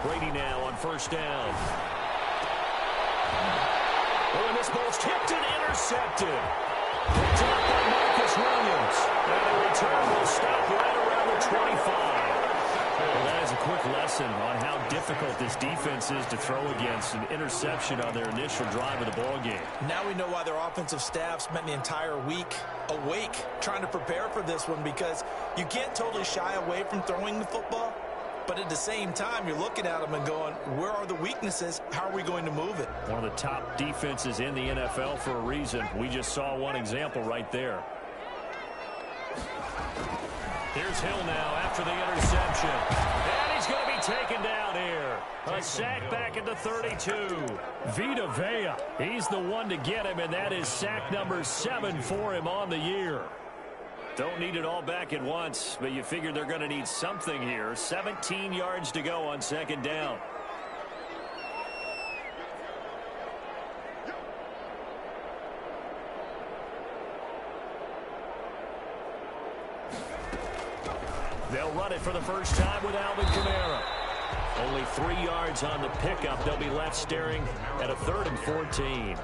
Brady now on first down. Oh, and this ball's tipped and intercepted. Picked up by Marcus Williams. And the return will stop right around the 25. Well, that is a quick lesson on how difficult this defense is to throw against. An interception on their initial drive of the ballgame. Now we know why their offensive staff spent the entire week awake trying to prepare for this one, because you can't totally shy away from throwing the football. But at the same time, you're looking at them and going, where are the weaknesses? How are we going to move it? One of the top defenses in the NFL for a reason. We just saw one example right there. Here's Hill now after the interception. And he's going to be taken down here. A sack back at the 32. Vita Vea, he's the one to get him, and that is sack number 7 for him on the year. Don't need it all back at once, but you figure they're going to need something here. 17 yards to go on second down. They'll run it for the first time with Alvin Kamara. Only 3 yards on the pickup. They'll be left staring at a 3rd and 14.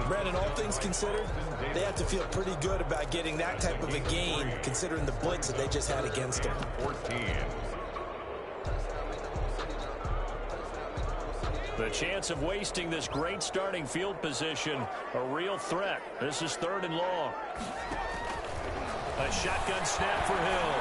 Brandon, all things considered, they have to feel pretty good about getting that type of a gain, considering the blitz that they just had against them. 14. The chance of wasting this great starting field position, a real threat. This is 3rd and long. A shotgun snap for Hill.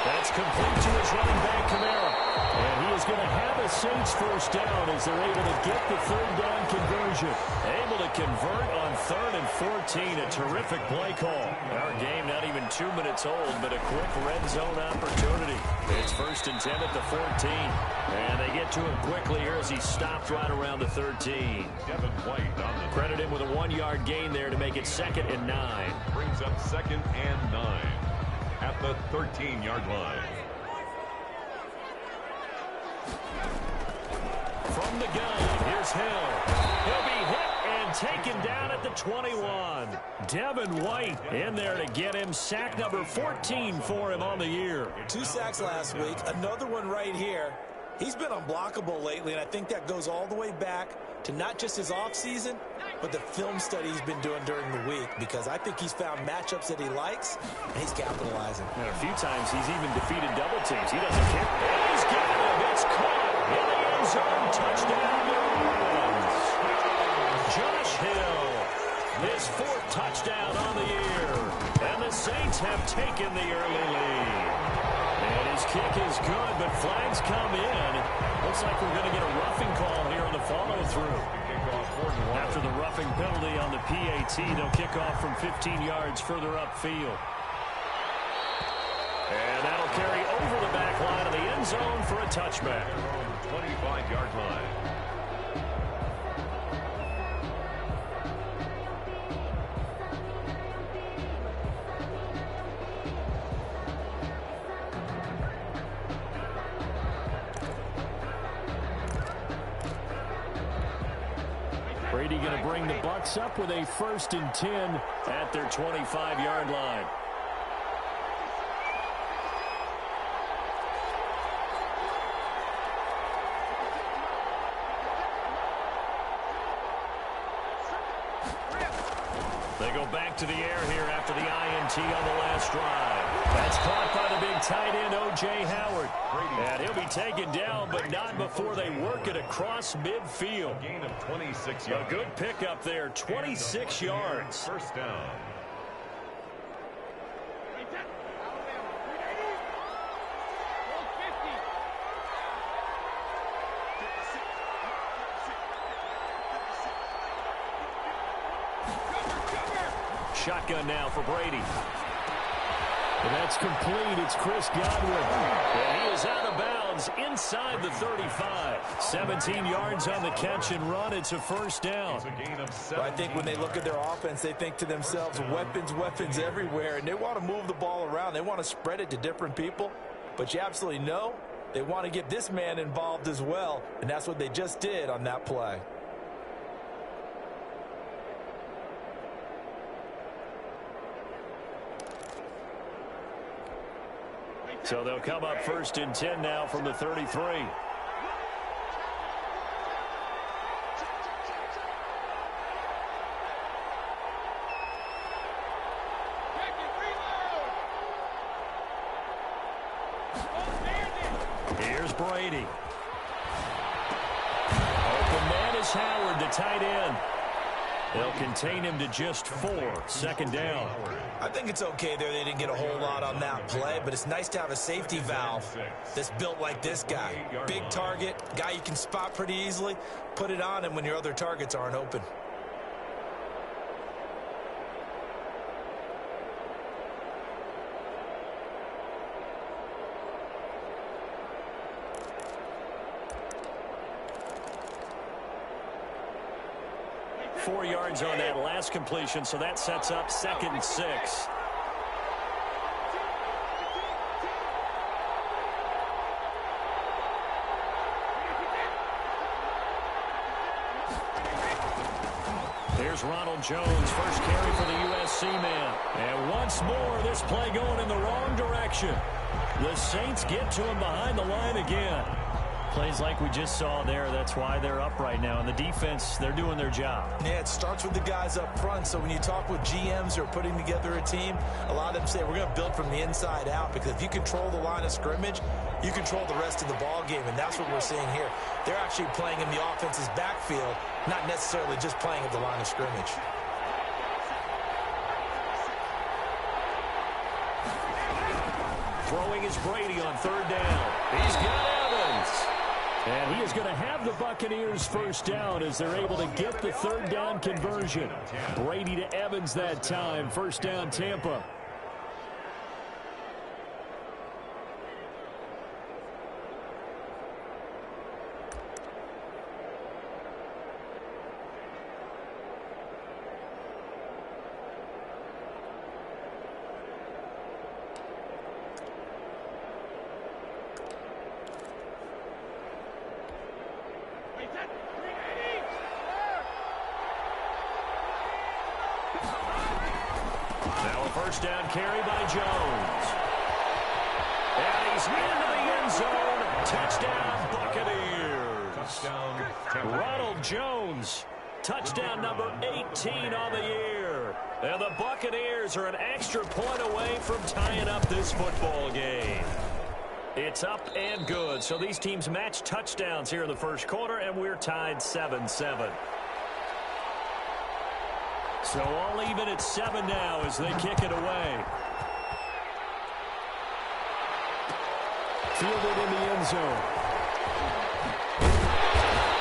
That's complete to his running back, Kamara. And he is going to have a Saints first down as they're able to get the 3rd down conversion. Able to convert on 3rd and 14. A terrific play call. Our game not even 2 minutes old, but a quick red zone opportunity. It's 1st and 10 at the 14. And they get to him quickly here as he stopped right around the 13. Devin White on the Credit him with a 1-yard gain there to make it 2nd and 9. brings up 2nd and 9 at the 13-yard line. From the gun, here's Hill. He'll be hit and taken down at the 21. Devin White in there to get him. Sack number 14 for him on the year. 2 sacks last week, another one right here. He's been unblockable lately, and I think that goes all the way back to not just his offseason, but the film study he's been doing during the week, because I think he's found matchups that he likes, and he's capitalizing. And a few times he's even defeated double teams. He doesn't care. He's got him. It's caught in the end zone. Touchdown, New Orleans. Josh Hill, his 4th touchdown on the year. And the Saints have taken the early lead. And his kick is good, but flags come in. Looks like we're going to get a roughing call here on the follow-through. After the roughing penalty on the PAT, they'll kick off from 15 yards further upfield. And that'll carry over the back line of the end zone for a touchback. 25-yard line. Brady going to bring the Bucs up with a 1st and 10 at their 25-yard line. They go back to the air here after the INT on the last drive. That's caught by the big tight end, O.J. Howard. And he'll be taken down, but not before they work it across midfield. Gain of 26 yards. A good pickup there, 26 yards. First down. Shotgun now for Brady. And that's complete. It's Chris Godwin. And he is out of bounds inside the 35. 17 yards on the catch and run. It's a first down. It's a gain of 7. I think when they look at their offense, they think to themselves, weapons, weapons everywhere. And they want to move the ball around. They want to spread it to different people. But you absolutely know they want to get this man involved as well. And that's what they just did on that play. So they'll come up 1st and 10 now from the 33. Here's Brady. Open man is Howard, the tight end. They'll contain him to just 4. 2nd down. I think it's okay there. They didn't get a whole lot on that play, but it's nice to have a safety valve that's built like this guy. Big target, guy you can spot pretty easily. Put it on him when your other targets aren't open. Four yards on that last completion, so that sets up 2nd and 6. Here's Ronald Jones, first carry for the USC man. And once more, this play going in the wrong direction. The Saints get to him behind the line again. Plays like we just saw there, that's why they're up right now. And the defense, they're doing their job. Yeah, it starts with the guys up front. So when you talk with GMs who are putting together a team, a lot of them say we're going to build from the inside out, because if you control the line of scrimmage, you control the rest of the ball game, and that's what we're seeing here. They're actually playing in the offense's backfield, not necessarily just playing at the line of scrimmage. Throwing is Brady on 3rd down. He's got Evans. And he is going to have the Buccaneers first down as they're able to get the 3rd down conversion. Brady to Evans that time. First down, Tampa. First down carry by Jones. And he's into the end zone. Touchdown, Buccaneers. Touchdown. Ronald Jones. Touchdown number 18 on the year. And the Buccaneers are an extra point away from tying up this football game. It's up and good. So these teams match touchdowns here in the first quarter, and we're tied 7-7. So all even at 7 now as they kick it away. Fielded in the end zone.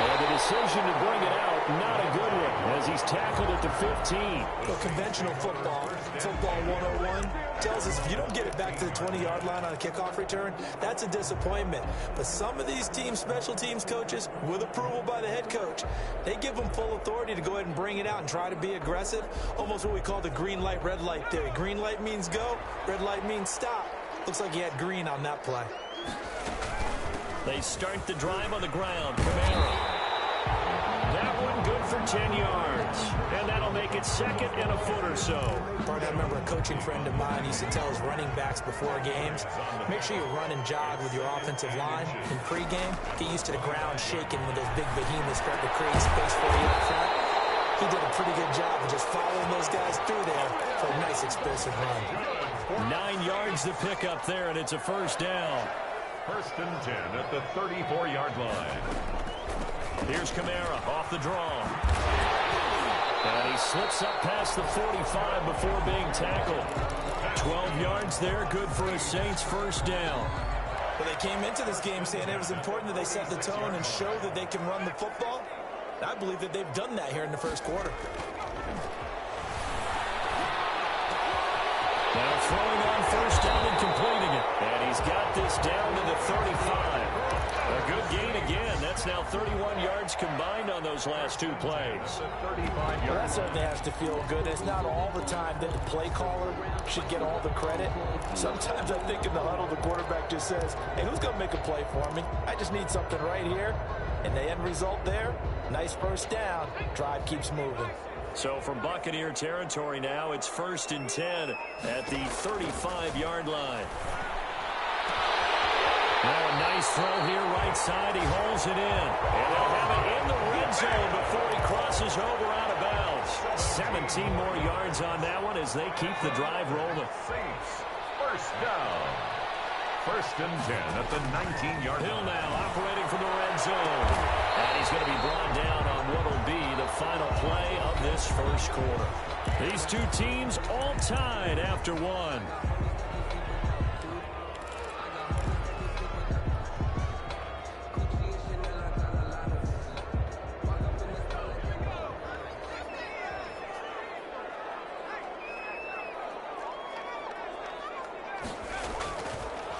And the decision to bring it out, not a good one, as he's tackled at the 15. Well, conventional football 101, tells us if you don't get it back to the 20-yard line on a kickoff return, that's a disappointment. But some of these teams, special teams coaches, with approval by the head coach, they give them full authority to go ahead and bring it out and try to be aggressive, almost what we call the green light, red light theory. Green light means go, red light means stop. Looks like he had green on that play. They start the drive on the ground. Kamara. That one good for 10 yards. And that'll make it 2nd and a foot or so. I remember a coaching friend of mine used to tell his running backs before games, make sure you run and jog with your offensive line in pregame. Get used to the ground shaking when those big behemoths start to create space for you up front. He did a pretty good job of just following those guys through there for a nice explosive run. 9 yards to pick up there, and it's a first down. 1st and 10 at the 34-yard line. Here's Kamara off the draw. And he slips up past the 45 before being tackled. 12 yards there, good for a Saints first down. Well, they came into this game saying it was important that they set the tone and show that they can run the football. I believe that they've done that here in the first quarter. Now throwing on first down and completing it. And he's got this down to the 35. A good gain again. That's now 31 yards combined on those last 2 plays. Well, that certainly has to feel good. It's not all the time that the play caller should get all the credit. Sometimes I think in the huddle, the quarterback just says, hey, who's going to make a play for me? I just need something right here. And the end result there, nice first down. Drive keeps moving. So from Buccaneer territory now, it's 1st and 10 at the 35-yard line. Now a nice throw here, right side. He holds it in. And they'll have it in the red zone before he crosses over out of bounds. 17 more yards on that one as they keep the drive rolling. Saints, first down. First and 10 at the 19-yard line. Hill now operating from the red zone. And he's going to be brought down on what will be the final play of this first quarter. These two teams all tied after one.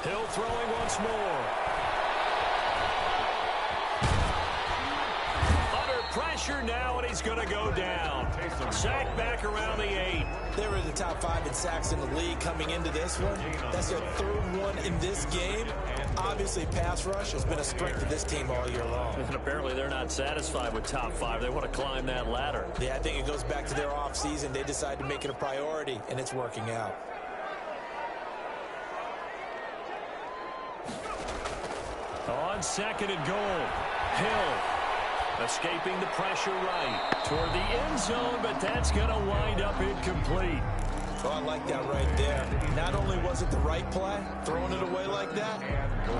Hill throwing once more. Under pressure now, and he's going to go down. Sack back around the 8. They were in the top 5 in sacks in the league coming into this one. That's their third one in this game. Obviously, pass rush has been a strength of this team all year long. And apparently they're not satisfied with top 5. They want to climb that ladder. Yeah, I think it goes back to their offseason. They decided to make it a priority, and it's working out. On second and goal, Hill escaping the pressure right toward the end zone, but that's going to wind up incomplete. Oh, I like that right there. Not only was it the right play, throwing it away like that,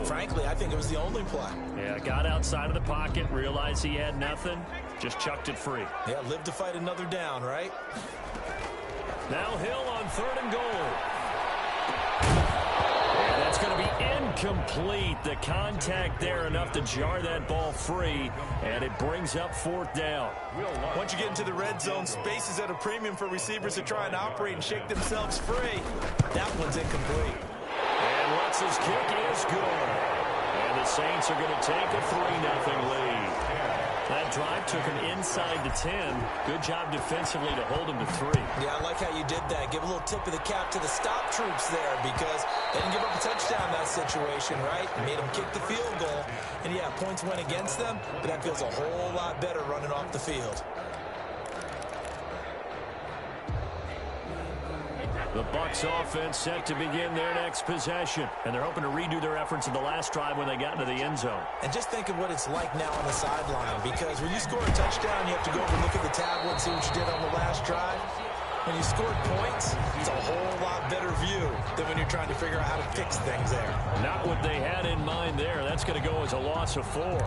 frankly, I think it was the only play. Yeah, got outside of the pocket, realized he had nothing, just chucked it free. Yeah, live to fight another down, right? Now Hill on third and goal. And that's going to be incomplete. The contact there enough to jar that ball free, and it brings up fourth down. Once you get into the red zone, space is at a premium for receivers to try and operate and shake themselves free. That one's incomplete. And Lutz's kick is good. And the Saints are going to take a 3-0 lead. That drive took him inside the 10. Good job defensively to hold him to 3. Yeah, I like how you did that. Give a little tip of the cap to the stop troops there because they didn't give up a touchdown in that situation, right? Made them kick the field goal. And, yeah, points went against them, but that feels a whole lot better running off the field. The Bucs offense set to begin their next possession, and they're hoping to redo their efforts in the last drive when they got into the end zone. And just think of what it's like now on the sideline, because when you score a touchdown, you have to go over and look at the tablet and see what you did on the last drive. When you scored points, it's a whole lot better view than when you're trying to figure out how to fix things there. Not what they had in mind there. That's going to go as a loss of 4.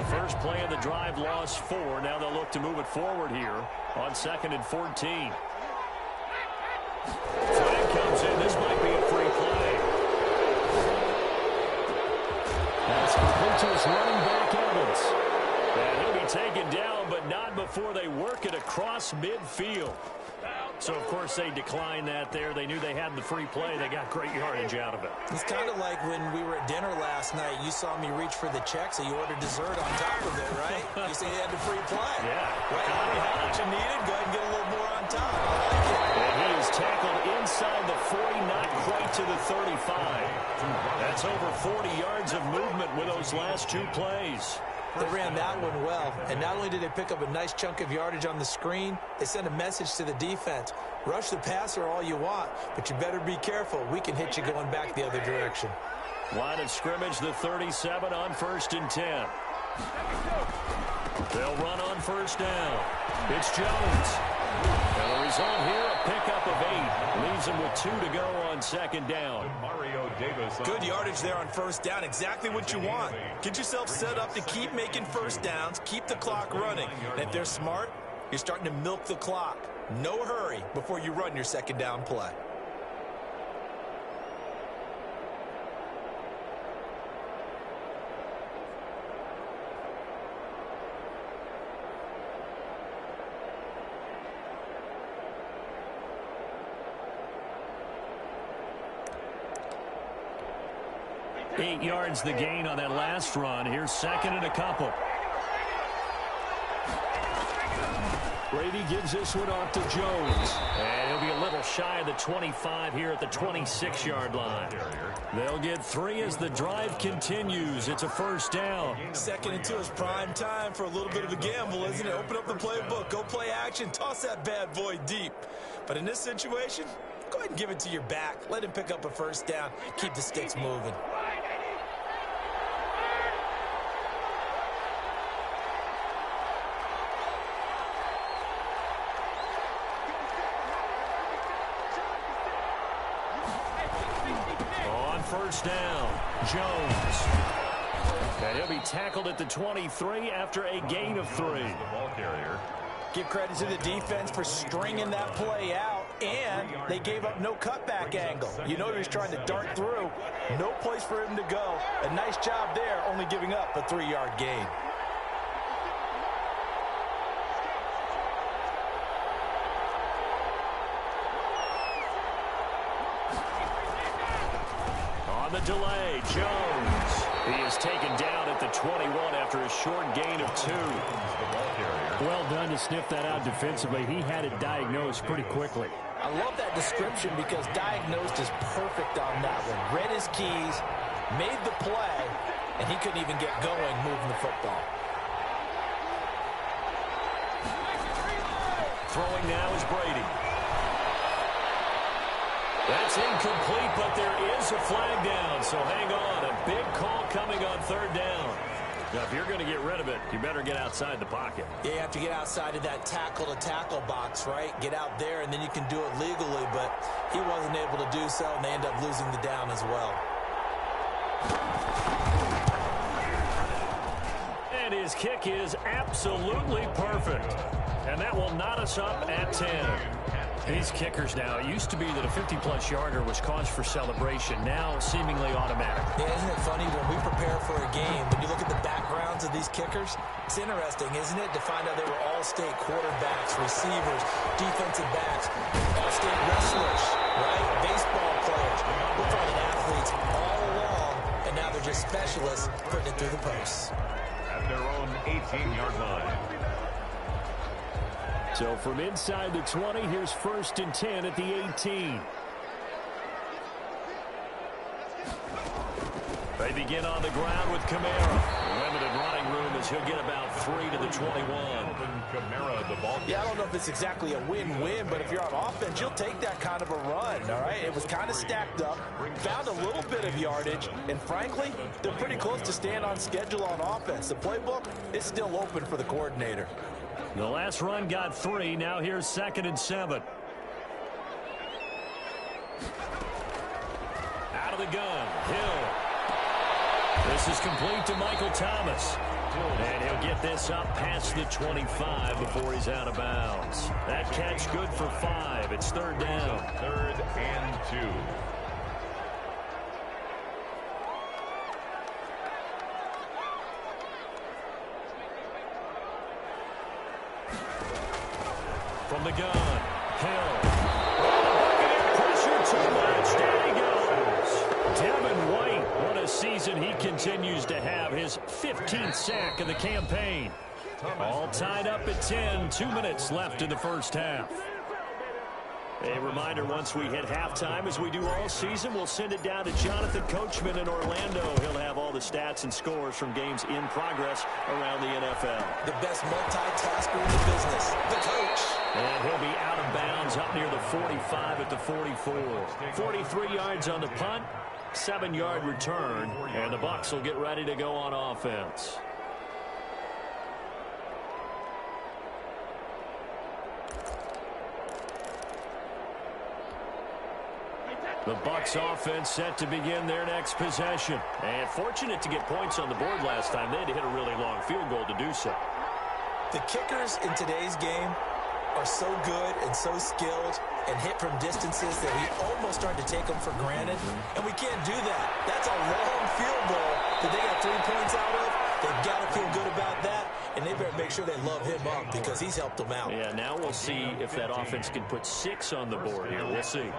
First play of the drive, lost 4. Now they'll look to move it forward here on second and 14. Flag comes in. This might be a free play. That's complete to his running back, Evans. And he'll be taken down, but not before they work it across midfield. So, of course, they declined that there. They knew they had the free play. They got great yardage out of it. It's kind of like when we were at dinner last night. You saw me reach for the check, so you ordered dessert on top of it, right? You say you had the free play. Yeah. Right, how much you needed, go ahead and get a little more on top. I like it. And he is tackled inside the 40, not quite to the 35. That's over 40 yards of movement with those last 2 plays. They ran that one well, and not only did they pick up a nice chunk of yardage on the screen, they sent a message to the defense. Rush the passer all you want, but you better be careful. We can hit you going back the other direction. Line of scrimmage, the 37 on first and 10. They'll run on first down. It's Jones. And the result here, a pickup of 8. Leaves him with 2 to go on second down. Good yardage there on first down. Exactly what you want. Get yourself set up to keep making first downs, keep the clock running. And if they're smart, you're starting to milk the clock. No hurry before you run your second down play. Eight yards the gain on that last run. Here's second and a couple. Brady gives this one off to Jones. And he'll be a little shy of the 25 here at the 26-yard line. They'll get 3 as the drive continues. It's a first down. Second and 2 is prime time for a little bit of a gamble, isn't it? Open up the playbook, go play action, toss that bad boy deep. But in this situation, go ahead and give it to your back. Let him pick up a first down. Keep the sticks moving. first down. Jones. And he'll be tackled at the 23 after a gain of 3. The ball carrier. Give credit to the defense for stringing that play out, and they gave up no cutback angle. You know he was trying to dart through. No place for him to go. A nice job there, only giving up a 3-yard gain. On the delay, Jones. He is taken down at the 21 after a short gain of 2. Well done to sniff that out defensively. He had it diagnosed pretty quickly. I love that description because diagnosed is perfect on that one. Read his keys, made the play, and he couldn't even get going moving the football. Throwing now is Brady. That's incomplete, but there is a flag down, so hang on. A big call coming on 3rd down. Now, if you're going to get rid of it, you better get outside the pocket. Yeah, you have to get outside of that tackle-to-tackle box, right? Get out there, and then you can do it legally, but he wasn't able to do so, and they end up losing the down as well. And his kick is absolutely perfect. And that will knot us up at 10. These kickers now, it used to be that a 50-plus yarder was cause for celebration. Now, seemingly automatic. Yeah, isn't it funny when we prepare for a game, when you look at the backgrounds of these kickers, it's interesting, isn't it, to find out they were all-state quarterbacks, receivers, defensive backs, all-state wrestlers, right? Baseball players. We're talking athletes all along, and now they're just specialists putting it through the posts. At their own 18-yard line. So from inside the 20, here's 1st and 10 at the 18. They begin on the ground with Kamara. Limited running room as he'll get about 3 to the 21. Kamara, the ball. Yeah, I don't know if it's exactly a win-win, but if you're on offense, you'll take that kind of a run, all right? It was kind of stacked up, found a little bit of yardage, and frankly, they're pretty close to staying on schedule on offense. The playbook is still open for the coordinator. The last run got 3. Now here's 2nd and 7. Out of the gun. Hill. This is complete to Michael Thomas. And he'll get this up past the 25 before he's out of bounds. That catch good for 5. It's 3rd down. 3rd and 2. From the gun, Hill. Pressure too much. Down he goes. Devin White, what a season he continues to have. His 15th sack of the campaign. All tied up at 10. 2 minutes left in the first half. A reminder, once we hit halftime, as we do all season, we'll send it down to Jonathan Coachman in Orlando. He'll have all the stats and scores from games in progress around the NFL. The best multitasker in the business, the coach. And he'll be out of bounds up near the 45 at the 44. 43 yards on the punt, 7-yard return, and the Bucs will get ready to go on offense. The Bucs offense set to begin their next possession. And fortunate to get points on the board last time. They had to hit a really long field goal to do so. The kickers in today's game are so good and so skilled and hit from distances that we almost start to take them for granted. And we can't do that. That's a long field goal that they got 3 points out of. They've got to feel good about that. And they better make sure they love him up because he's helped them out. Yeah, now we'll see if that offense can put 6 on the board here. We'll see.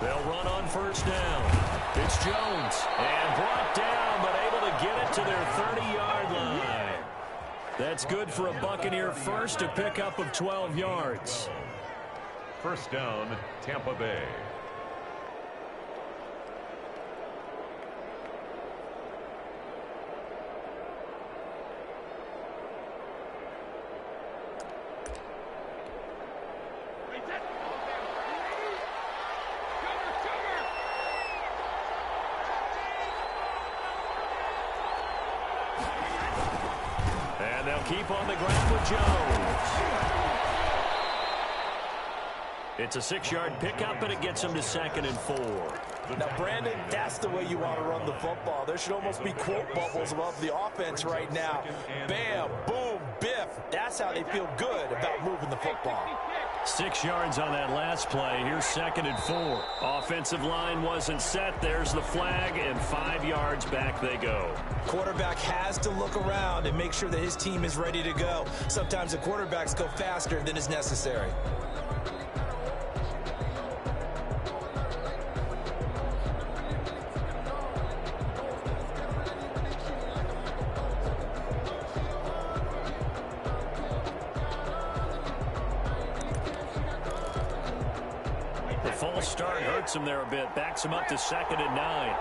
They'll run on first down. It's Jones. And brought down, but able to get it to their 30-yard line. That's good for a Buccaneer first, a pickup of 12 yards. First down, Tampa Bay. keep on the ground with Jones. It's a 6-yard pickup, and it gets him to 2nd and 4. Now, Brandon, that's the way you want to run the football. There should almost be quote bubbles above the offense right now. Bam, boom, biff. That's how they feel good about moving the football. 6 yards on that last play. Here's 2nd and 4. Offensive line wasn't set. There's the flag, and 5 yards back they go. Quarterback has to look around and make sure that his team is ready to go. Sometimes the quarterbacks go faster than is necessary. False start hurts him there a bit. Backs him up to 2nd and 9.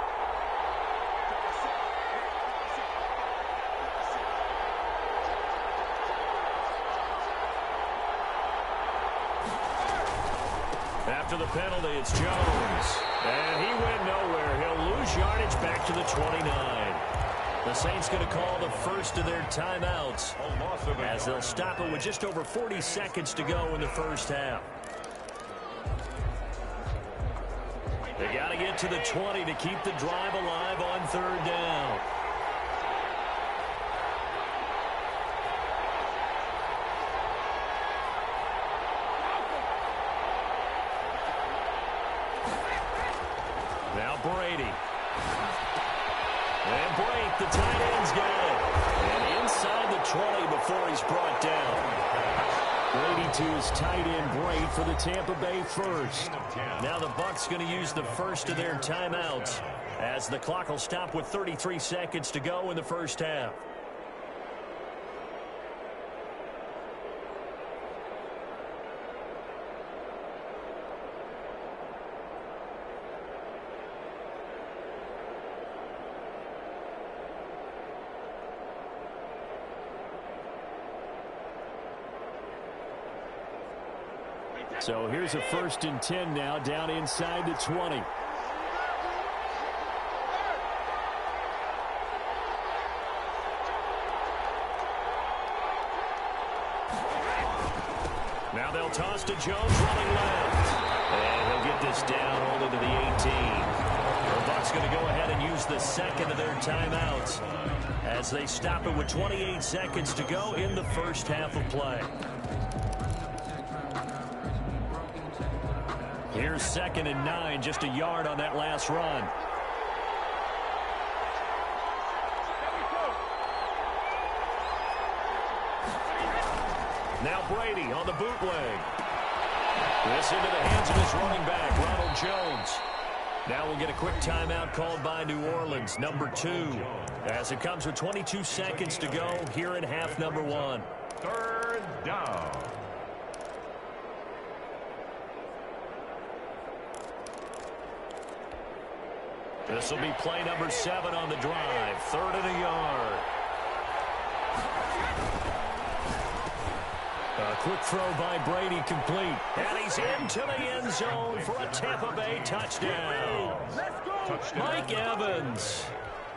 After the penalty, it's Jones. And he went nowhere. He'll lose yardage back to the 29. The Saints going to call the first of their timeouts as they'll stop it with just over 40 seconds to go in the first half. They got to get to the 20 to keep the drive alive on 3rd down. Now Brady. And Brake, the tight end's got it. And inside the 20 before he's brought down. Brady to his tight end, Brake, for the Tampa Bay first. Now the Bucs going to use the first of their timeouts as the clock will stop with 33 seconds to go in the first half. So here's a 1st and 10 now, down inside the 20. Now they'll toss to Jones running left. And he'll get this down only to the 18. The Bucs going to go ahead and use the 2nd of their timeouts as they stop it with 28 seconds to go in the first half of play. Here's 2nd and 9, just a yard on that last run. Now Brady on the bootleg. This into the hands of his running back, Ronald Jones. Now we'll get a quick timeout called by New Orleans, number 2, as it comes with 22 seconds to go here in half number 1. 3rd down. This will be play number 7 on the drive. 3rd and a yard. A quick throw by Brady complete. And he's into the end zone for a Tampa Bay touchdown. Mike Evans,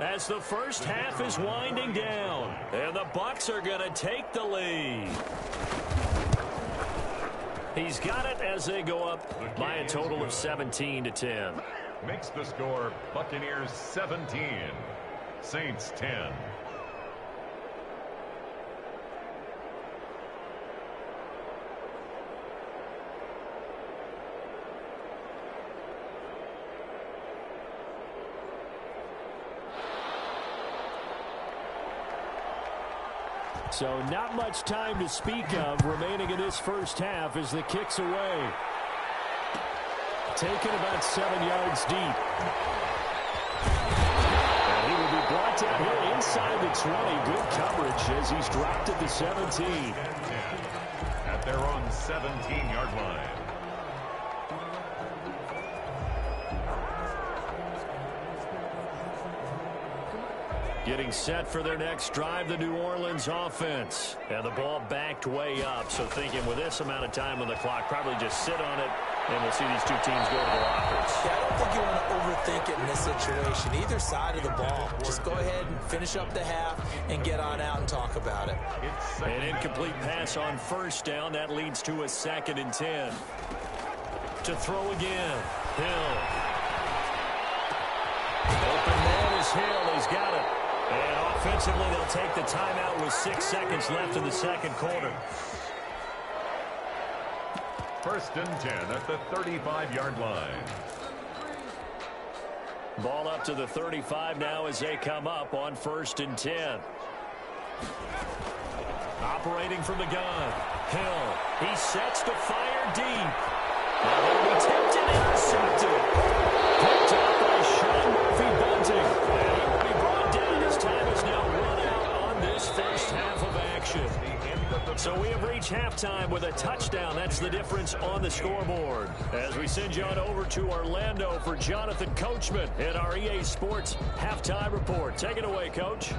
as the first half is winding down. And the Bucs are going to take the lead. He's got it as they go up by a total of 17-10. Makes the score Buccaneers 17, Saints 10. So not much time to speak of remaining in this first half as the kick's away. Taken about 7 yards deep. And he will be brought down here inside the 20. Good coverage as he's dropped at the 17. At their own 17-yard line. Getting set for their next drive, the New Orleans offense. And the ball backed way up. So thinking with this amount of time on the clock, probably just sit on it, and we'll see these two teams go to the lockers. Yeah, I don't think you want to overthink it in this situation. Either side of the ball. Just go ahead and finish up the half and get on out and talk about it. An incomplete pass on first down. That leads to a 2nd and 10. To throw again. Hill. Open man is Hill. He's got it. And offensively, they'll take the timeout with 6 seconds left in the second quarter. 1st and 10 at the 35-yard line. Ball up to the 35 now as they come up on 1st and 10. Operating from the gun. Hill. He sets to fire deep. Now they'll be tipped and intercepted. Picked up by Sean Murphy-Bunting. And he will be brought down as time is now run out on this first half of action. So we have reached halftime with a touchdown. That's the difference on the scoreboard. As we send you on over to Orlando for Jonathan Coachman in our EA Sports Halftime Report. Take it away, Coach.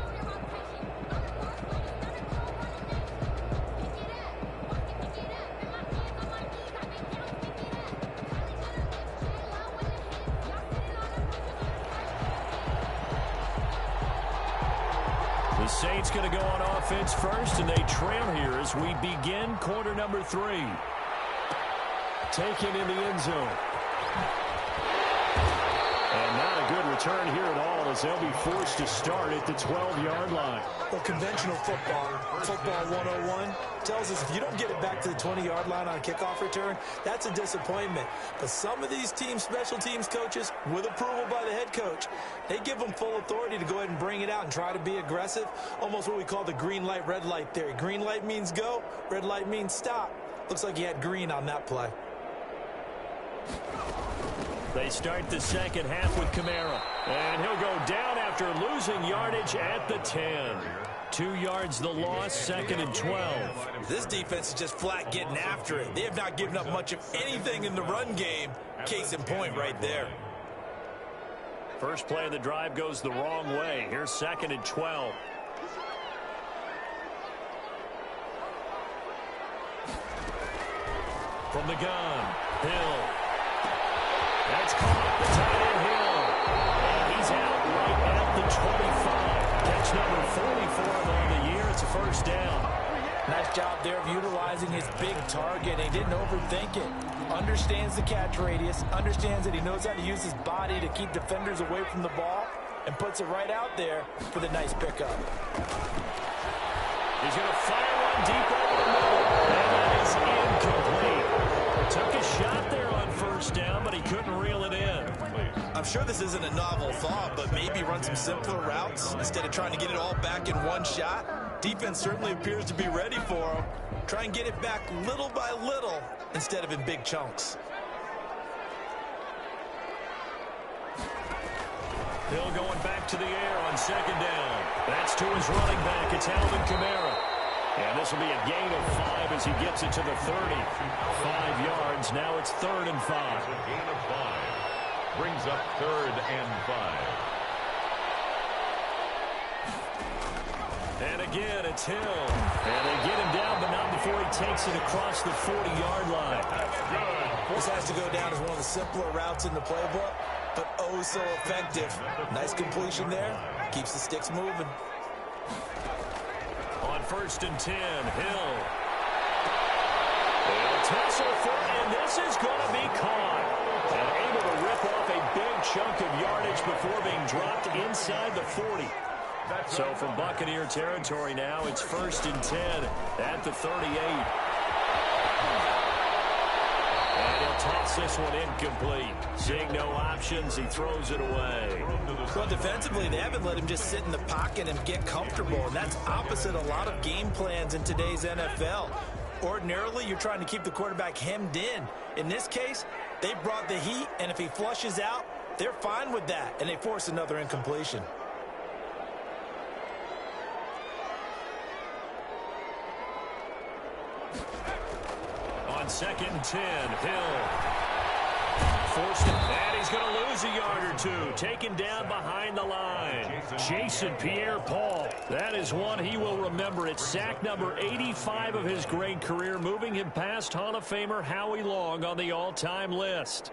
The Saints going to go on offense first, and they trail here as we begin quarter number 3. Taken in the end zone. And not a good return here at all as they'll be forced to start at the 12-yard line. Well, conventional football 101, tells us if you don't get it back to the 20-yard line on a kickoff return, that's a disappointment. But some of these special teams coaches, with approval by the head coach, they give them full authority to go ahead and bring it out and try to be aggressive, almost what we call the green light, red light theory. Green light means go, red light means stop. Looks like he had green on that play. They start the second half with Kamara. And he'll go down after losing yardage at the 10. 2 yards the loss, 2nd and 12. This defense is just flat getting after it. They have not given up much of anything in the run game. Case in point right there. First play of the drive goes the wrong way. Here's 2nd and 12. From the gun, Hill. That's caught the tight end Hill. And he's out right at the 25. Catch number 44 on the year. It's a first down. Nice job there of utilizing his big target. He didn't overthink it. Understands the catch radius. Understands that he knows how to use his body to keep defenders away from the ball. And puts it right out there for the nice pickup. He's going to fire one deep over the middle. And that is incomplete. Took a shot there on first down, but he couldn't reel it in. I'm sure this isn't a novel thought, but maybe run some simpler routes instead of trying to get it all back in one shot. Defense certainly appears to be ready for him. Try and get it back little by little instead of in big chunks. Hill going back to the air on second down. That's to his running back. It's Alvin Kamara. And this will be a gain of 5 as he gets it to the 30. 5 yards. Now it's 3rd and 5. A gain of 5. Brings up 3rd and 5. And again, it's Hill. And they get him down, but not before he takes it across the 40-yard line. This has to go down as one of the simpler routes in the playbook, but oh so effective. Nice completion there. Keeps the sticks moving. On 1st and 10, Hill. They'll tussle for it, and this is going to be caught. And able to rip off a big chunk of yardage before being dropped inside the 40. So from Buccaneer territory now, it's 1st and 10 at the 38. And he'll toss this one incomplete. Seeing no options, he throws it away. Well, defensively, they haven't let him just sit in the pocket and get comfortable, and that's opposite a lot of game plans in today's NFL. Ordinarily, you're trying to keep the quarterback hemmed in. In this case, they brought the heat, and if he flushes out, they're fine with that, and they force another incompletion. On 2nd and 10, Hill. forced it. And he's going to lose a yard or two. Taken down behind the line. Jason Pierre-Paul. That is one he will remember. It's sack number 85 of his great career, moving him past Hall of Famer Howie Long on the all-time list.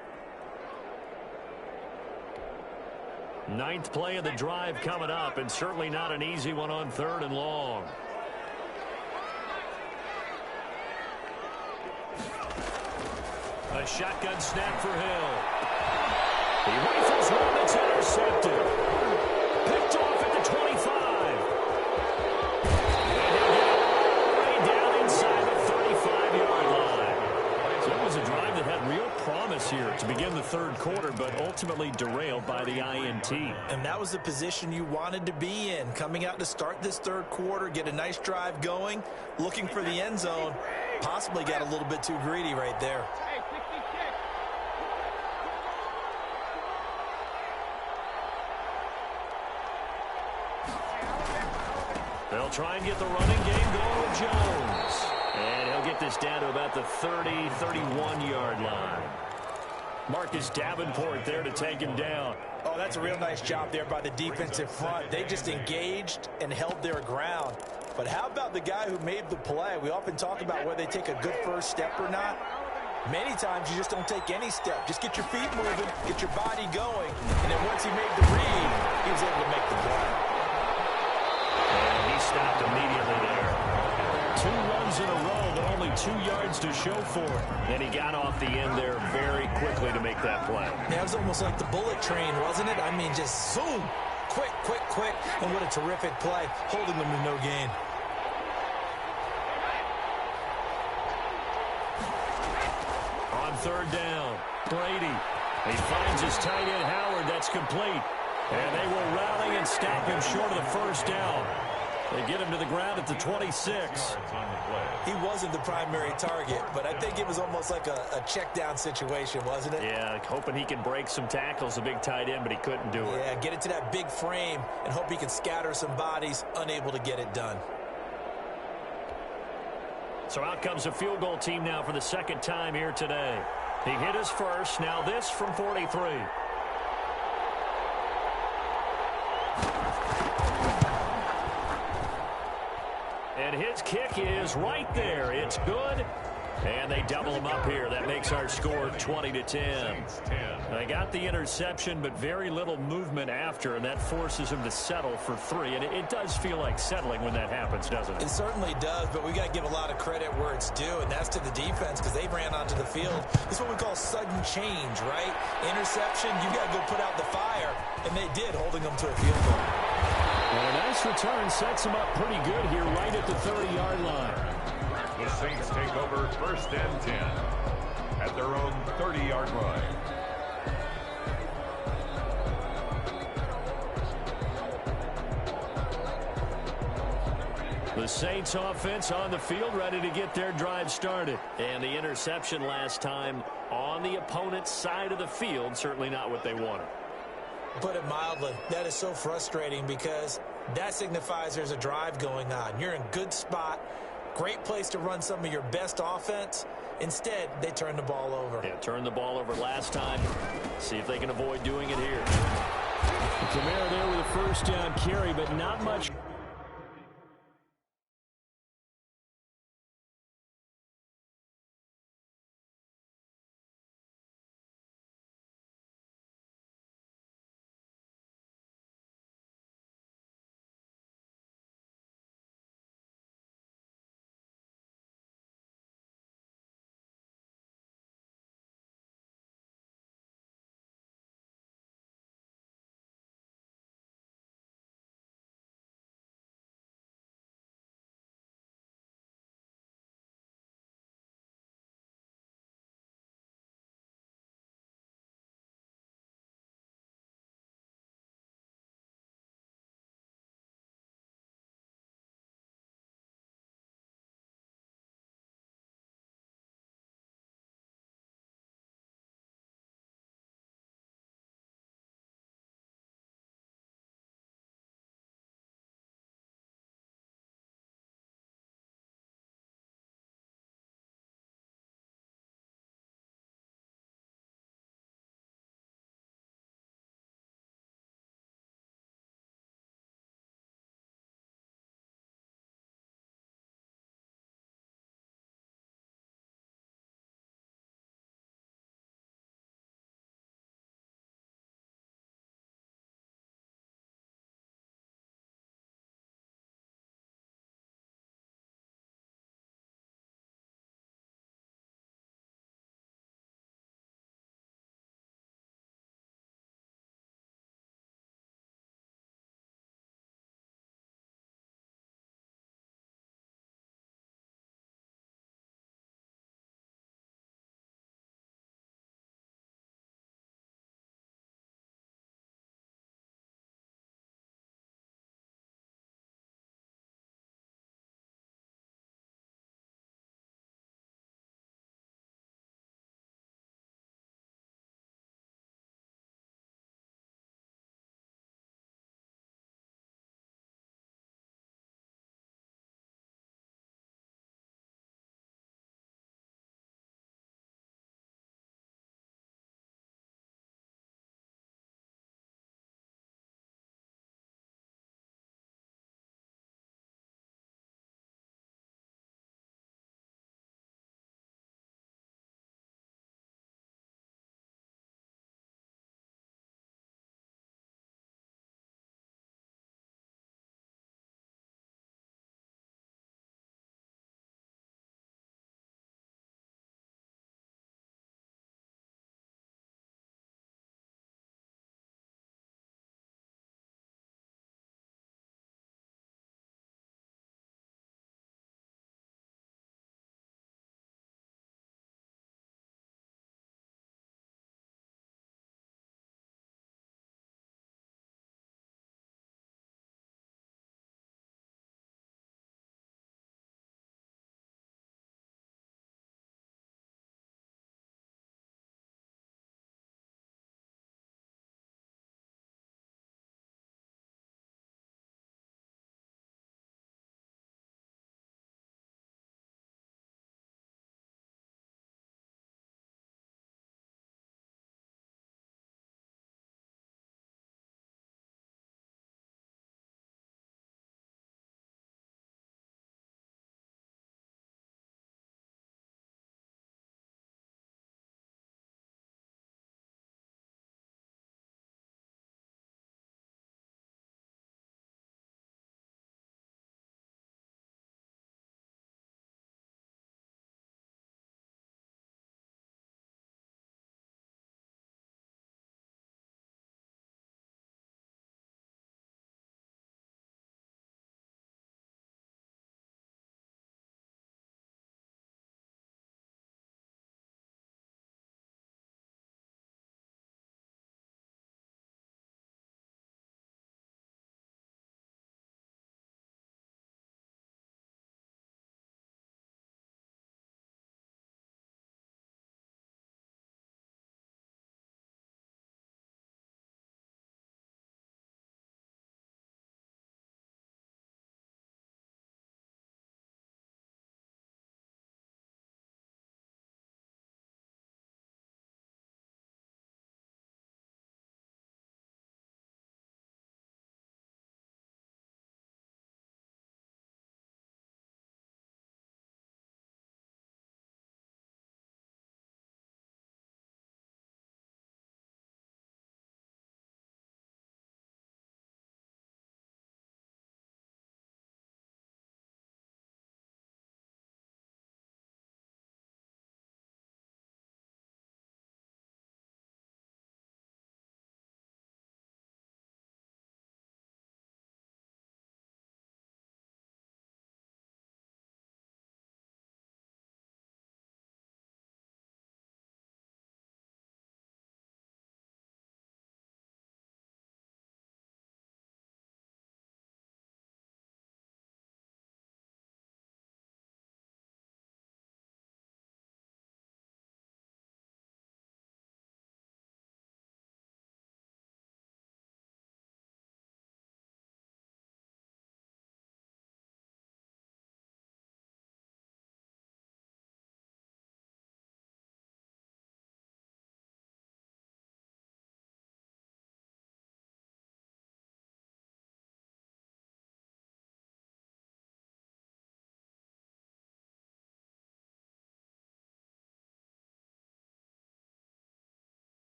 Ninth play of the drive coming up, and certainly not an easy one on 3rd and long. A shotgun snap for Hill. He rifles one that's intercepted. Picked off at the 25. And he'll get it all the way down inside the 35-yard line. So it was a drive that had real promise here to begin the 3rd quarter, but ultimately derailed by the INT. And that was the position you wanted to be in, coming out to start this 3rd quarter, get a nice drive going, looking for the end zone. Possibly got a little bit too greedy right there. They'll try and get the running game going with Jones. And he'll get this down to about the 30, 31-yard line. Marcus Davenport there to take him down. Oh, that's a real nice job there by the defensive front. They just engaged and held their ground. But how about the guy who made the play? We often talk about whether they take a good first step or not. Many times you just don't take any step. Just get your feet moving, get your body going, and then once he made the read, he was able to make the play. And he stopped immediately there. 2 runs in a row, but only 2 yards to show for it. And he got off the end there very quickly to make that play. Yeah, it was almost like the bullet train, wasn't it? I mean, just zoom. Quick, quick, quick. And what a terrific play, holding them to no gain. On 3rd down, Brady. He finds his tight end, Howard. That's complete. And they will rally and stop him short of the 1st down. They get him to the ground at the 26. He wasn't the primary target, but I think it was almost like a check down situation, wasn't it? Yeah, hoping he can break some tackles, a big tight end, but he couldn't do it. Yeah, get it to that big frame and hope he can scatter some bodies, unable to get it done. So out comes a field goal team now for the 2nd time here today. He hit his first, now this from 43. And his kick is right there. It's good. And they double him up here. That makes our score 20-10. They got the interception, but very little movement after, and that forces him to settle for 3. And it does feel like settling when that happens, doesn't it? It certainly does, but we got to give a lot of credit where it's due, and that's to the defense because they ran onto the field. This is what we call sudden change, right? Interception, you got to go put out the fire, and they did, holding them to a field goal. And a nice return sets them up pretty good here right at the 30-yard line. The Saints take over 1st and 10 at their own 30-yard line. The Saints offense on the field, ready to get their drive started. And the interception last time on the opponent's side of the field, certainly not what they wanted. Put it mildly, that is so frustrating because that signifies there's a drive going on. You're in good spot, great place to run some of your best offense. Instead, they turn the ball over. Yeah, turned the ball over last time. See if they can avoid doing it here. Kamara there with a 1st down carry, but not much.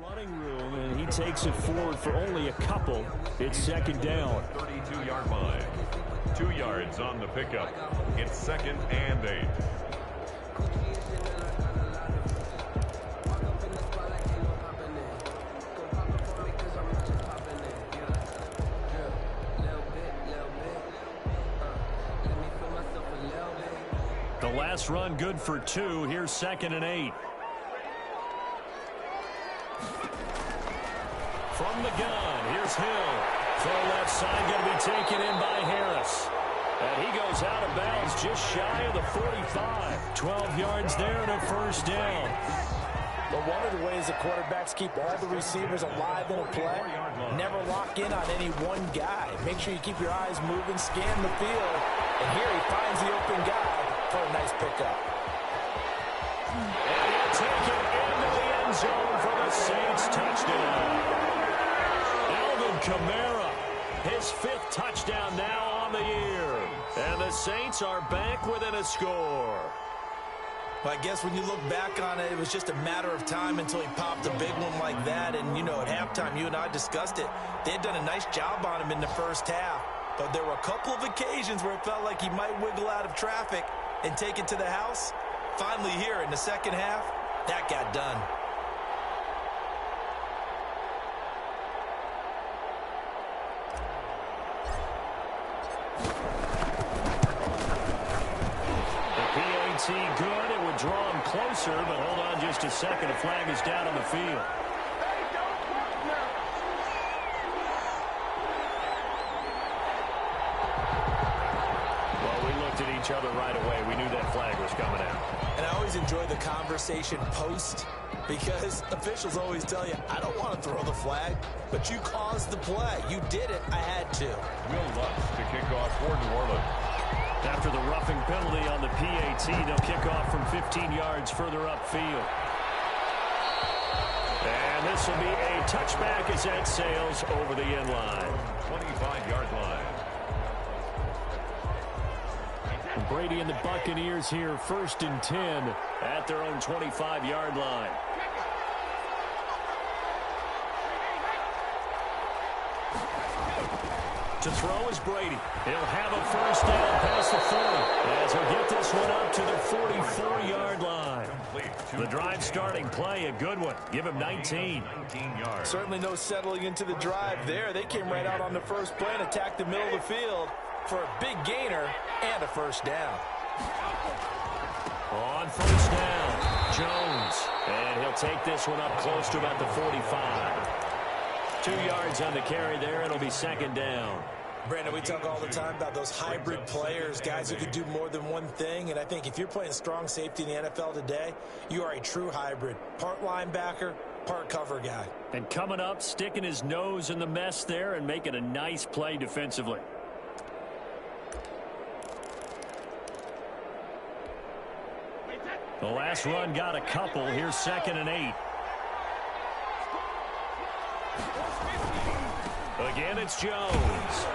Running room, and he takes it forward for only a couple. It's second down. 32-yard line. 2 yards on the pickup. It's 2nd and 8. The last run good for 2. Here's 2nd and 8. From the gun, here's Hill. Throw left side, going to be taken in by Harris. And he goes out of bounds just shy of the 45. 12 yards there and a first down. But one of the ways the quarterbacks keep all the receivers alive in a play, never lock in on any one guy. Make sure you keep your eyes moving, scan the field, and here he finds the open guy for a nice pickup. And he'll take it into the end zone for the Saints touchdown. Alvin Kamara, his 5th touchdown now on the year. And the Saints are back within a score. Well, I guess when you look back on it, it was just a matter of time until he popped a big one like that. And, you know, at halftime, you and I discussed it. They had done a nice job on him in the first half. But there were a couple of occasions where it felt like he might wiggle out of traffic and take it to the house. Finally here in the second half, that got done. Good. It would draw him closer, but hold on just a second. A flag is down on the field. Well, we looked at each other right away. We knew that flag was coming out. And I always enjoy the conversation post because officials always tell you, I don't want to throw the flag, but you caused the play. You did it. I had to. Will Lutz to kick off for New Orleans. After the roughing penalty on the PAT, they'll kick off from 15 yards further upfield. And this will be a touchback as that sails over the end line. 25-yard line. Brady and the Buccaneers here, 1st and 10 at their own 25-yard line. To throw is Brady. He'll have a first down past the 40 as he'll get this one up to the 44-yard line. The drive starting play, a good one. Give him 19. 19 yards. Certainly no settling into the drive there. They came right out on the first play and attacked the middle of the field for a big gainer and a first down. On first down, Jones. And he'll take this one up close to about the 45. 2 yards on the carry there. It'll be 2nd down. Brandon, we talk all the time about those hybrid players, guys who could do more than one thing. And I think if you're playing strong safety in the NFL today, you are a true hybrid. Part linebacker, part cover guy. And coming up, sticking his nose in the mess there and making a nice play defensively. The last run got a couple. Here's 2nd and 8. Again, it's Jones.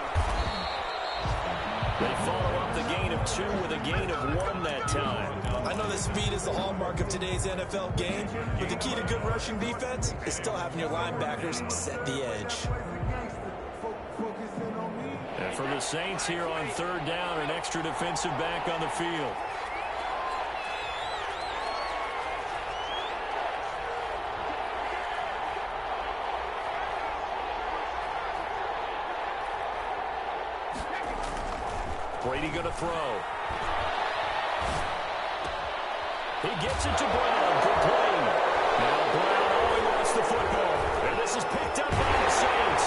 They follow up the gain of 2 with a gain of 1 that time. I know that speed is the hallmark of today's NFL game, but the key to good rushing defense is still having your linebackers set the edge. And for the Saints here on 3rd down, an extra defensive back on the field. Brady going to throw. He gets it to Brown. Good play. Now Brown wants the football. And this is picked up by the Saints.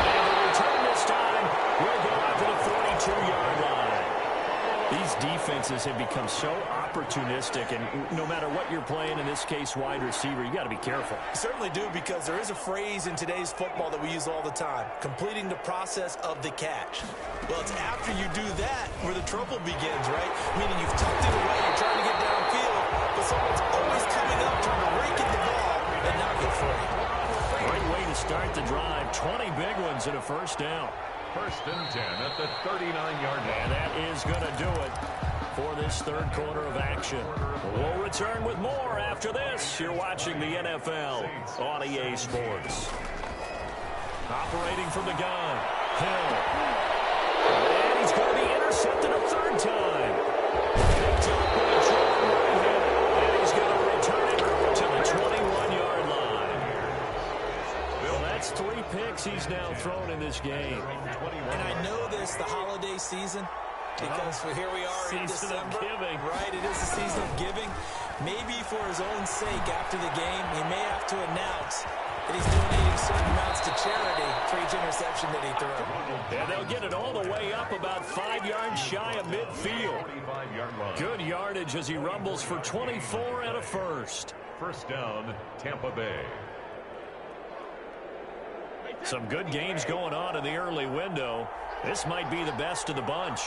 And the return this time will go out to the 42-yard line. These defenses have become so opportunistic, and no matter what you're playing, in this case wide receiver, you got to be careful. You certainly do, because there is a phrase in today's football that we use all the time, completing the process of the catch. Well, it's after you do that where the trouble begins, right? Meaning you've tucked it away, you're trying to get downfield, but someone's always coming up trying to rake at the ball and knock it free. Great way to start the drive. 20 big ones and a first down. 1st and 10 at the 39-yard line. And that is going to do it for this third quarter of action. We'll return with more after this. You're watching the NFL on EA Sports. Operating from the gun, Hill. And he's going to be intercepted a third time. Picked up by Jordan Hill. And he's going to return it to the 21-yard line. Well, that's 3 picks he's now thrown in this game. And I know this, the holiday season, because here we are in December. Giving. Right, it is the season of giving. Maybe for his own sake after the game, he may have to announce that he's donating certain amounts to charity for each interception that he threw. And they'll get it all the way up about 5 yards shy of midfield. Good yardage as he rumbles for 24 and a first. First down, Tampa Bay. Some good games going on in the early window. This might be the best of the bunch.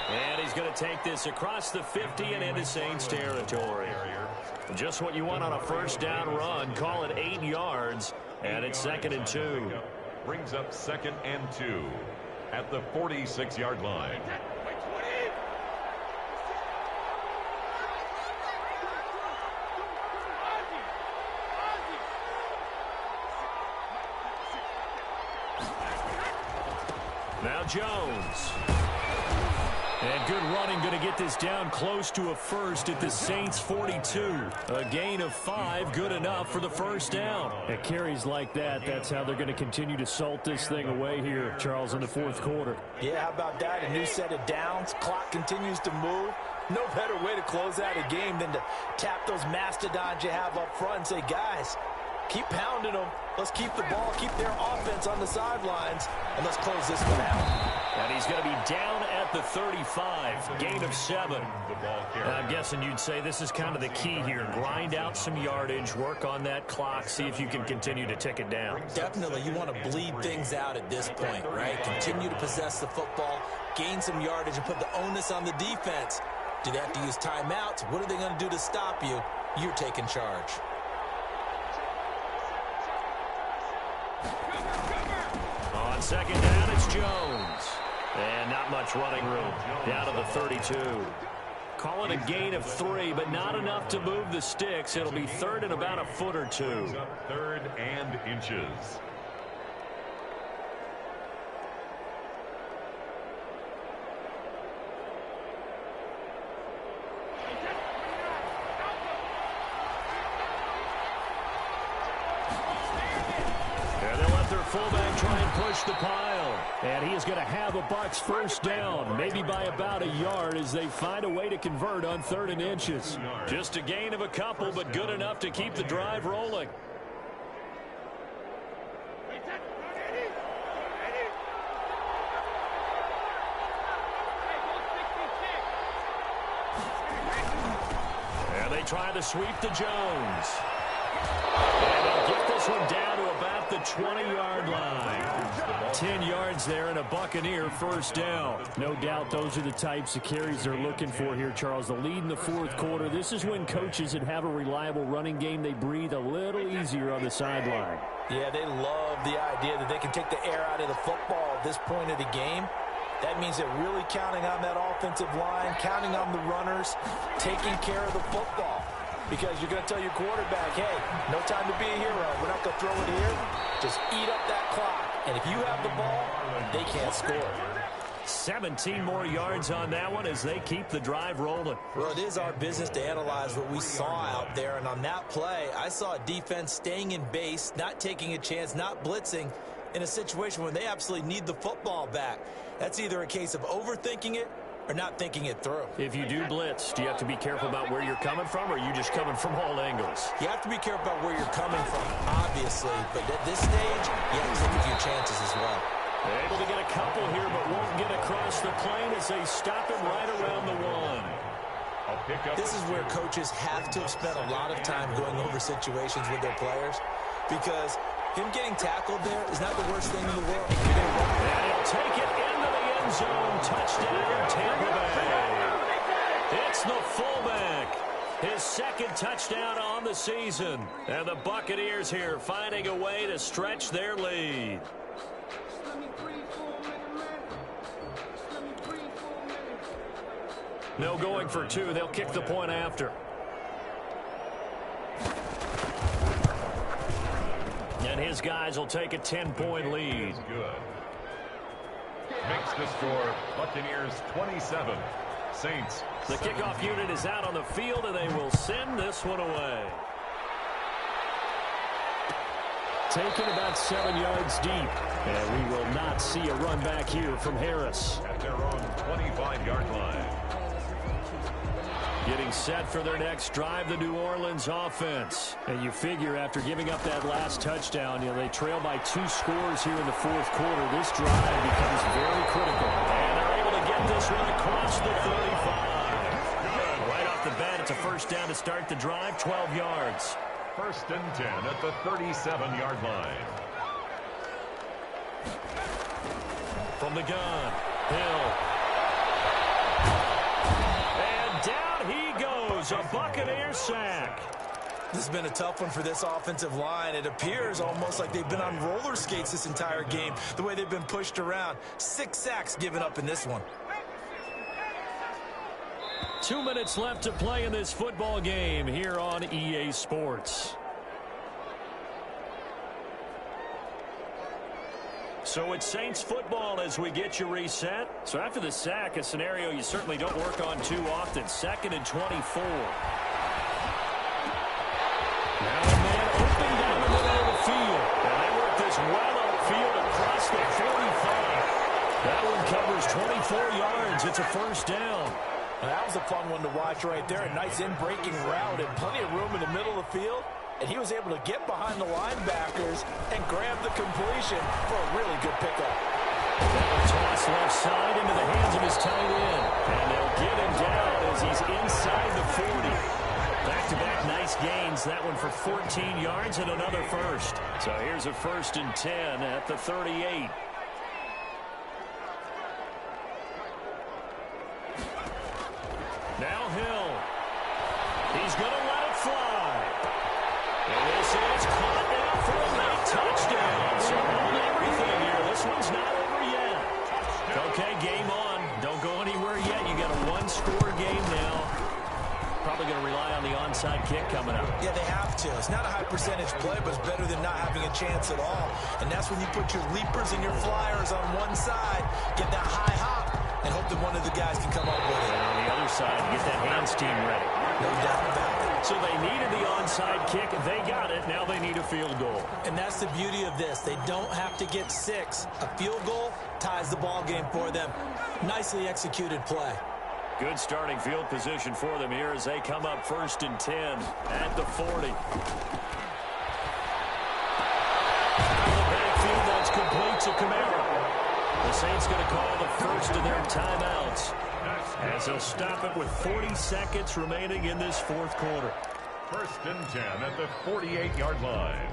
And he's going to take this across the 50 and into Saints territory. Just what you want on a first down run. Call it 8 yards, and it's 2nd and 2. Brings up 2nd and 2 at the 46-yard line. Now Jones. And good running, going to get this down close to a first at the Saints 42. A gain of 5, good enough for the first down. At carries like that, that's how they're going to continue to salt this thing away here, Charles, in the fourth quarter. Yeah, how about that? A new set of downs. Clock continues to move. No better way to close out a game than to tap those mastodons you have up front and say, guys, keep pounding them. Let's keep the ball, keep their offense on the sidelines, and let's close this one out. And he's going to be down at the 35, gain of 7. I'm guessing you'd say this is kind of the key here. Grind out some yardage, work on that clock, see if you can continue to tick it down. Definitely, you want to bleed things out at this point, right? Continue to possess the football, gain some yardage, and put the onus on the defense. Do they have to use timeouts? What are they going to do to stop you? You're taking charge. On second down, it's Jones. And not much running room. Down to the 32. Call it a gain of 3, but not enough to move the sticks. It'll be 3rd and about a foot or 2. 3rd and inches. Fullback try and push the pile. And he is going to have a Bucs first down, maybe by about a yard as they find a way to convert on 3rd and inches. Just a gain of a couple, but good enough to keep the drive rolling. And they try to sweep to Jones. And they'll get this one down to about the 20-yard line. 10 yards there and a Buccaneer first down. No doubt those are the types of carries they're looking for here, Charles. The lead in the fourth quarter. This is when coaches that have a reliable running game, they breathe a little easier on the sideline. Yeah, they love the idea that they can take the air out of the football at this point of the game. That means they're really counting on that offensive line, counting on the runners, taking care of the football. Because you're going to tell your quarterback, hey, no time to be a hero. We're not going to throw it here. Just eat up that clock. And if you have the ball, they can't score. 17 more yards on that one as they keep the drive rolling. Well, it is our business to analyze what we saw out there. And on that play, I saw a defense staying in base, not taking a chance, not blitzing in a situation where they absolutely need the football back. That's either a case of overthinking it or not thinking it through. If you do blitz, do you have to be careful about where you're coming from, or are you just coming from all angles? You have to be careful about where you're coming from, obviously. But at this stage, you have to take a few chances as well. Able to get a couple here, but won't get across the plane as they stop him right around the 1. This is where coaches have to have spent a lot of time going over situations with their players, because him getting tackled there is not the worst thing in the world. And he'll take it into the end zone. Touchdown, Tampa Bay. It's the fullback. His 2nd touchdown on the season. And the Buccaneers here finding a way to stretch their lead. No going for two. They'll kick the point after. And his guys will take a 10-point lead. Good. Makes the score Buccaneers 27, Saints. The kickoff unit is out on the field, and they will send this one away. Taken about 7 yards deep. And we will not see a run back here from Harris. At their own 25-yard line. Getting set for their next drive, the New Orleans offense. And you figure after giving up that last touchdown, they trail by 2 scores here in the fourth quarter. This drive becomes very critical. And they're able to get this one across the 35. Right off the bat, it's a first down to start the drive, 12 yards. First and 10 at the 37-yard line. From the gun, Hill. And down he goes, a Buccaneer sack. This has been a tough one for this offensive line. It appears almost like they've been on roller skates this entire game, the way they've been pushed around. 6 sacks given up in this one. 2 minutes left to play in this football game here on EA Sports. So it's Saints football as we get you reset. So after the sack, a scenario you certainly don't work on too often. 2nd and 24. Now a man open down the middle of the field. And they work this well upfield across the 45. That one covers 24 yards. It's a first down. That was a fun one to watch right there. A nice in-breaking route and plenty of room in the middle of the field. And he was able to get behind the linebackers and grab the completion for a really good pickup. That one tossed left side into the hands of his tight end. And they'll get him down as he's inside the 40. Back-to-back nice gains. That one for 14 yards and another first. So here's a 1st and 10 at the 38. Now Hill. He's going to let it fly. And this is caught now for a late touchdown. So hold everything here. This one's not over yet. Okay, game on. Don't go anywhere yet. You got a 1-score game now. Probably going to rely on the onside kick coming up. Yeah, they have to. It's not a high percentage play, but it's better than not having a chance at all. And that's when you put your leapers and your flyers on one side, get that high hop, and hope that one of the guys can come up with it. And on the other side, get that hands team ready. No doubt about it. So they needed the onside kick. They got it. Now they need a field goal. And that's the beauty of this. They don't have to get 6. A field goal ties the ball game for them. Nicely executed play. Good starting field position for them here as they come up 1st and 10 at the 40. Out of the backfield, that's complete to Kamara. The Saints going to call the first of their timeouts as they'll stop it with 40 seconds remaining in this fourth quarter. 1st and 10 at the 48-yard line.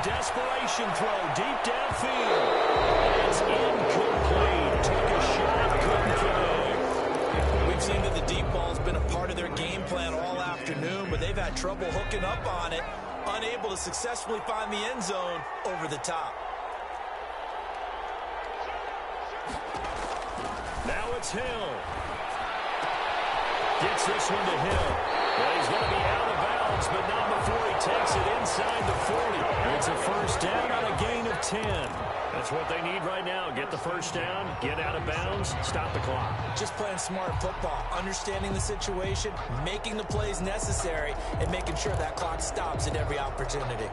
Desperation throw deep downfield. It's incomplete. Took a shot, couldn't connect. We've seen that the deep ball's been a part of their game plan all afternoon, but they've had trouble hooking up on it, unable to successfully find the end zone over the top. Now it's Hill. Gets this one to Hill. Well, he's going to be out of bounds, but not before he takes it inside the 40. It's a first down on a gain of 10. That's what they need right now. Get the first down, get out of bounds, stop the clock. Just playing smart football, understanding the situation, making the plays necessary, and making sure that clock stops at every opportunity.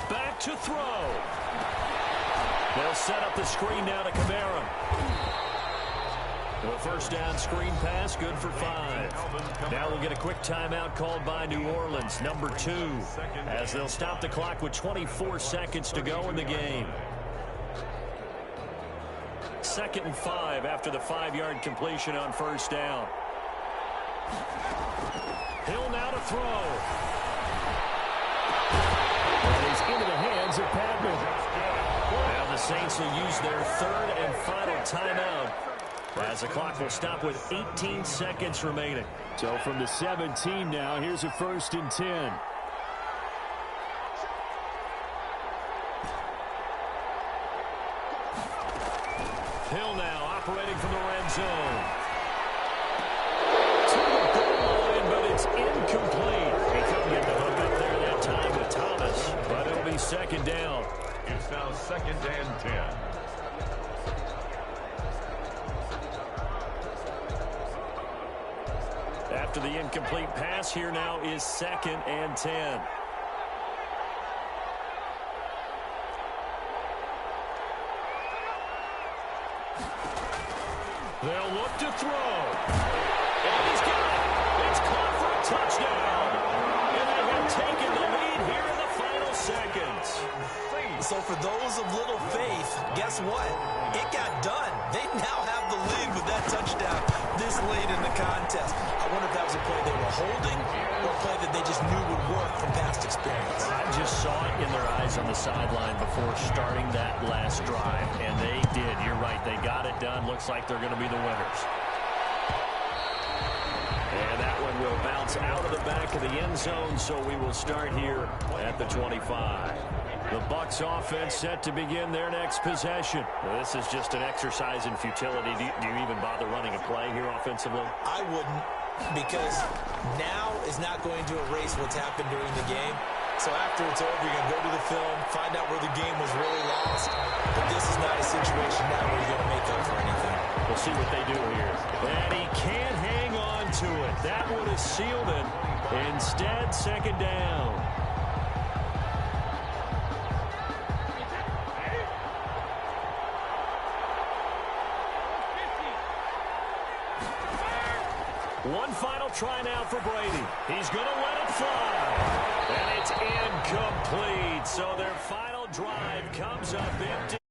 Back to throw. They'll set up the screen now to Kamara. The first down screen pass, good for 5. Now we'll get a quick timeout called by New Orleans, number 2, as they'll stop the clock with 24 seconds to go in the game. 2nd and 5 after the 5-yard completion on first down. Hill now to throw. And he's into the hands of Padman. Now the Saints will use their 3rd and final timeout, as the clock will stop with 18 seconds remaining. So from the 17 now, here's a 1st and 10. Hill now operating from the red zone. To the goal line, but it's incomplete. He couldn't get the hook up there that time with Thomas, but it'll be 2nd down. It's now 2nd and 10. After the incomplete pass, here now is 2nd and 10. They'll look to throw. And he's got it. It's caught for a touchdown. And they have taken the lead here in the final seconds. So for those of little faith, guess what? It got done. They now have the lead with that touchdown this late in the contest. I wonder if that was a play they were holding or a play that they just knew would work from past experience. I just saw it in their eyes on the sideline before starting that last drive, and they did. You're right. They got it done. Looks like they're going to be the winners. And that one will bounce out of the back of the end zone, so we will start here at the 25. The Bucs offense set to begin their next possession. Well, this is just an exercise in futility. Do you even bother running a play here offensively? I wouldn't, because now is not going to erase what's happened during the game. So after it's over, you're going to go to the film, find out where the game was really lost. But this is not a situation now where you're going to make up for anything. We'll see what they do here. And he can't hang on to it. That would have sealed it. Instead, 2nd down. One final try now for Brady. He's going to let it fly. And it's incomplete. So their final drive comes up empty.